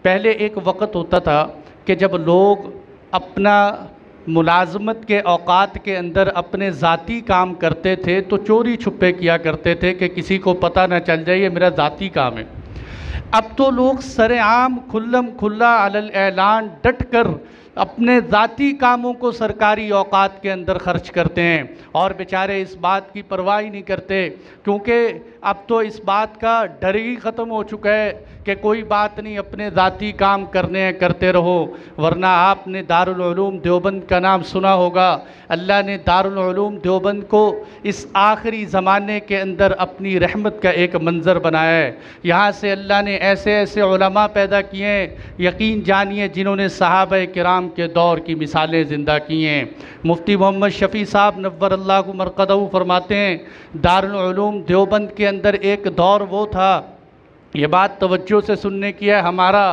पहले एक वक़्त होता था कि जब लोग अपना मुलाजमत के औकात के अंदर अपने ज़ाती काम करते थे तो चोरी छुपे किया करते थे कि किसी को पता न चल जाए ये मेरा ज़ाती काम है। अब तो लोग सरेआम खुल्लम खुल्ला अलल ऐलान डट कर अपने ज़ाती कामों को सरकारी औकात के अंदर खर्च करते हैं और बेचारे इस बात की परवाह ही नहीं करते, क्योंकि अब तो इस बात का डर ही ख़त्म हो चुका है कि कोई बात नहीं, अपने ज़ाती काम करने हैं करते रहो। वरना आपने दारुल उलूम देवबंद का नाम सुना होगा। अल्लाह ने दारुल उलूम देवबंद को इस आखिरी ज़माने के अंदर अपनी रहमत का एक मंज़र बनाया है। यहाँ से अल्लाह ने ऐसे ऐसे उलमा पैदा किए हैं, यकीन जानिए, जिन्होंने सहाबा किराम के दौर की मिसालें ज़िंदा की हैं। मुफ्ती मोहम्मद शफ़ी साहब नव्वरल्लाहु मरक़दहू फरमाते हैं, दारुल उलूम देवबंद के अंदर एक दौर वो था, ये बात तवज्जो से सुनने की है, हमारा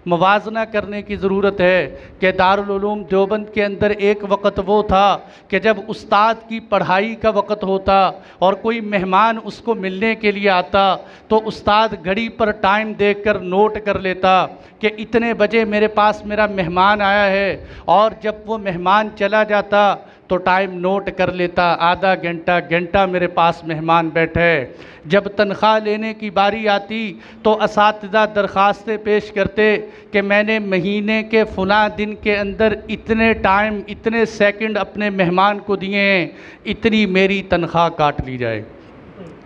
मवाजना करने की ज़रूरत है कि दारुल उलूम देवबंद के अंदर एक वक़्त वो था कि जब उस्ताद की पढ़ाई का वक़्त होता और कोई मेहमान उसको मिलने के लिए आता तो उस्ताद घड़ी पर टाइम देखकर नोट कर लेता कि इतने बजे मेरे पास मेरा मेहमान आया है, और जब वो मेहमान चला जाता तो टाइम नोट कर लेता, आधा घंटा घंटा मेरे पास मेहमान बैठे है। जब तनख्वाह लेने की बारी आती तो असातिज़ा दरख्वास्तें पेश करते कि मैंने महीने के फ़लाँ दिन के अंदर इतने टाइम इतने सेकंड अपने मेहमान को दिए हैं, इतनी मेरी तनख्वाह काट ली जाए,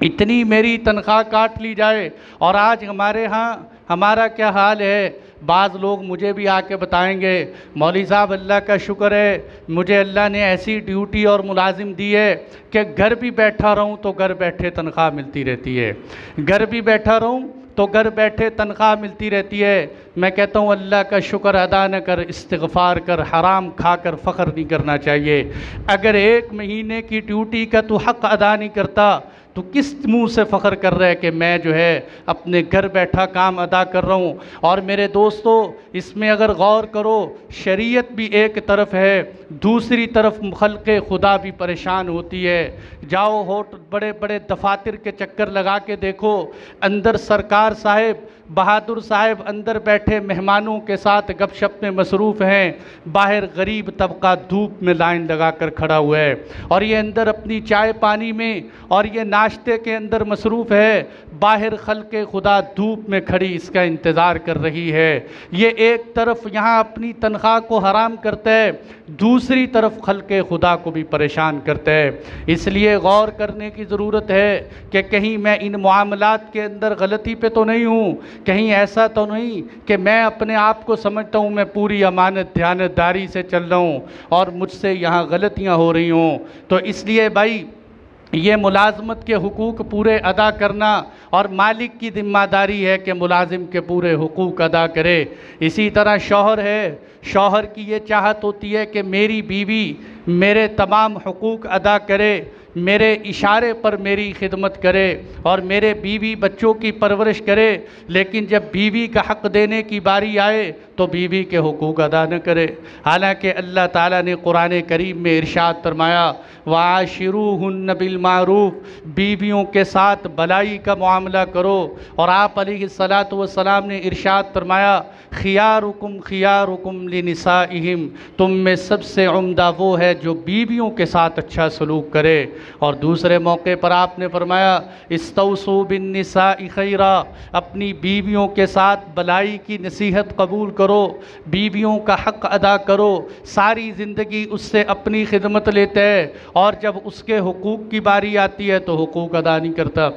इतनी मेरी तनख्वाह काट ली जाए। और आज हमारे यहाँ हमारा क्या हाल है, बाज़ लोग मुझे भी आके बताएंगे, मौलवी साहब अल्लाह का शुक्र है मुझे अल्लाह ने ऐसी ड्यूटी और मुलाजिम दी है कि घर भी बैठा रहूं तो घर बैठे तनख्वाह मिलती रहती है, घर भी बैठा रहूं तो घर बैठे तनख्वाह मिलती रहती है। मैं कहता हूँ अल्लाह का शुक्र अदा न कर, इस्तिग़फ़ार कर, हराम खाकर फ़ख्र नहीं करना चाहिए। अगर एक महीने की ड्यूटी का तू हक़ अदा नहीं करता तो किस मुंह से फ़ख्र कर रहा है कि मैं जो है अपने घर बैठा काम अदा कर रहा हूँ। और मेरे दोस्तों, इसमें अगर गौर करो, शरीयत भी एक तरफ है, दूसरी तरफ खल्क़े खुदा भी परेशान होती है। जाओ होट बड़े बड़े दफातर के चक्कर लगा के देखो, अंदर सरकार साहिब बहादुर साहब अंदर बैठे मेहमानों के साथ गपशप में मसरूफ़ हैं, बाहर गरीब तबका धूप में लाइन लगा कर खड़ा हुआ है, और ये अंदर अपनी चाय पानी में और ये नाश्ते के अंदर मसरूफ़ है, बाहर खल्क़े खुदा धूप में खड़ी इसका इंतज़ार कर रही है। ये एक तरफ यहाँ अपनी तनख्वाह को हराम करता है, दूसरी तरफ खल्क़े खुदा को भी परेशान करता है। इसलिए गौर करने की ज़रूरत है कि कहीं मैं इन मामलात के अंदर गलती पे तो नहीं हूँ, कहीं ऐसा तो नहीं कि मैं अपने आप को समझता हूँ मैं पूरी अमानत ध्यानदारी से चल रहा हूँ और मुझसे यहाँ गलतियाँ हो रही हों। तो इसलिए भाई ये मुलाजमत के हुकूक पूरे अदा करना और मालिक की ज़िम्मेदारी है कि मुलाजिम के पूरे हुकूक अदा करे। इसी तरह शौहर है, शौहर की ये चाहत होती है कि मेरी बीवी मेरे तमाम हुकूक अदा करे, मेरे इशारे पर मेरी खिदमत करे और मेरे बीवी बच्चों की परवरिश करे, लेकिन जब बीवी का हक़ देने की बारी आए तो बीवी के हुकूक अदा न करे। हालांकि अल्लाह ताला ने कुरान करीम में इरशाद फरमाया, वाशिरूहुन्न बिल मारूफ, बीवियों के साथ भलाई का मामला करो। और आप अलैहिस्सलातु वस्सलाम ने इरशाद फरमाया, खियारुकुम लिनिसाइहिम, तुम में सबसे उम्दा वो है जो बीवियों के साथ अच्छा सलूक करे। और दूसरे मौके पर आपने फरमाया, इस्तौसू बिन्निसाइ खैरा, अपनी बीवियों के साथ भलाई की नसीहत कबूल करो, बीवियों का हक़ अदा करो। सारी ज़िंदगी उससे अपनी खिदमत लेते हैं और जब उसके हुकूक की बारी आती है तो हुकूक अदा नहीं करता।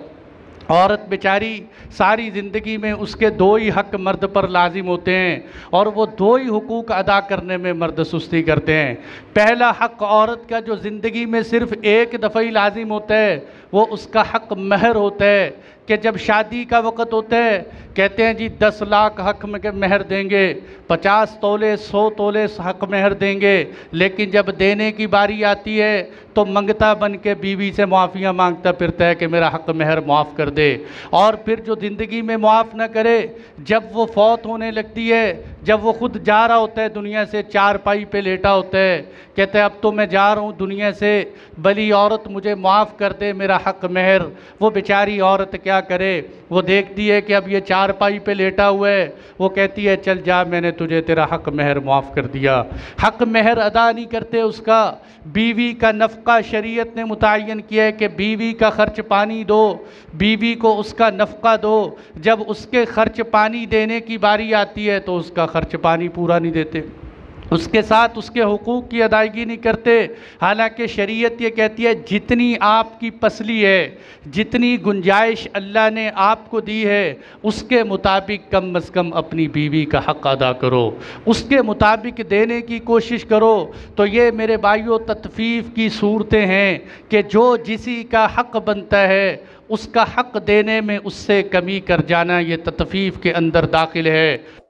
औरत बेचारी सारी ज़िंदगी में उसके दो ही हक़ मर्द पर लाजिम होते हैं और वो दो ही हुकूक अदा करने में मर्द सुस्ती करते हैं। पहला हक़ औरत का जो ज़िंदगी में सिर्फ़ एक दफ़ा ही लाजिम होता है वो उसका हक़ महर होता है कि जब शादी का वक़्त होता है कहते हैं जी 10 लाख हक़ में महर देंगे, 50 तोले 100 तोले हक़ महर देंगे, लेकिन जब देने की बारी आती है तो मंगता बन के बीवी से माफ़ियाँ मांगता फिरता है कि मेरा हक़ महर माफ़ कर दे। और फिर जो ज़िंदगी में माफ़ न करे, जब वो फौत होने लगती है, जब वो ख़ुद जा रहा होता है दुनिया से, चारपाई पे लेटा होता है, कहते हैं अब तो मैं जा रहा हूँ दुनिया से, भली औरत मुझे माफ़ कर दे मेरा हक़ महर, वो बेचारी औरत क्या हया करे, वो देखती है कि अब ये चारपाई पे लेटा हुआ है, वो कहती है चल जा, मैंने तुझे तेरा हक़ महर माफ़ कर दिया। हक़ महर अदा नहीं करते उसका। बीवी का नफ़क़ा शरीयत ने मुतय्यन किया है कि बीवी का ख़र्च पानी दो, बीवी को उसका नफ़क़ा दो। जब उसके ख़र्च पानी देने की बारी आती है तो उसका ख़र्च पानी पूरा नहीं देते, उसके साथ उसके हुकूक की अदायगी नहीं करते। हालांकि शरीयत ये कहती है जितनी आपकी पसली है, जितनी गुंजाइश अल्लाह ने आपको दी है, उसके मुताबिक कम अज़ कम अपनी बीवी का हक़ अदा करो, उसके मुताबिक देने की कोशिश करो। तो ये मेरे भाइयों तत्फ़ीफ़ की सूरतें हैं कि जो जिसी का हक़ बनता है उसका हक़ देने में उससे कमी कर जाना, ये तत्फ़ीफ़ के अंदर दाखिल है।